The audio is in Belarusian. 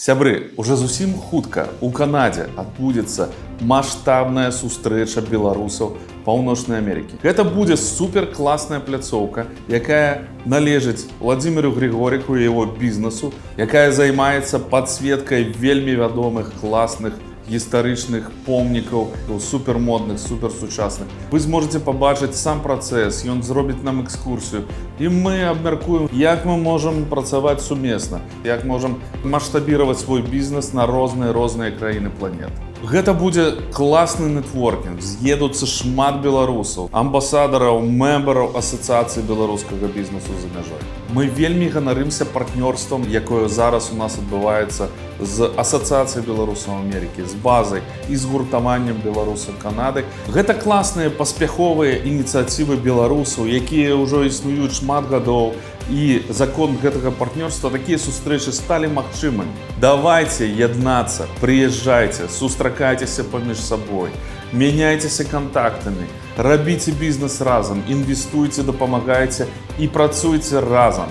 Сябры, уже зусім хутка у Канадзе адбудзецца маштабная сустрэча беларусаў Паўночнай Амерыкі. Гэта будзе суперкласная пляцоўка, якая належыць Владзіміру Григорыку і яго бізнесу, якая займаецца падсветкай вельмі вядомых класных гістарычных помнікаў, супермодных, суперсучасных. Вы зможаце пабачыць сам працэс, ён зробіць нам экскурсію. І мы абмяркуем, як мы можам працаваць сумесна, як можам маштабіраваць свой бізнес на розныя краіны планеты. Гэта будзе класны нетворкінг, з'едуцца шмат беларусаў, амбасадараў, мембараў асацыяцыі беларускага бізнесу за мяжой. Мы вельмі ганарымся партнёрствам, якое зараз у нас адбываецца з асацыяцыяй беларусаў Амерыкі, з базай і згуртаваннем беларусаў Канады. Гэта класныя паспяховыя ініцыятывы беларусаў, якія ўжо існуюць шмат гадоў, і закон гэтага партнёрства такія сустрэчы сталі магчымымі. Давайце яднацца, прыязджайце, сустракайцеся паміж сабой, мяняйцеся кантактамі, рабіце бізнес разам, інвестуйце, дапамагайце і працуйце разам.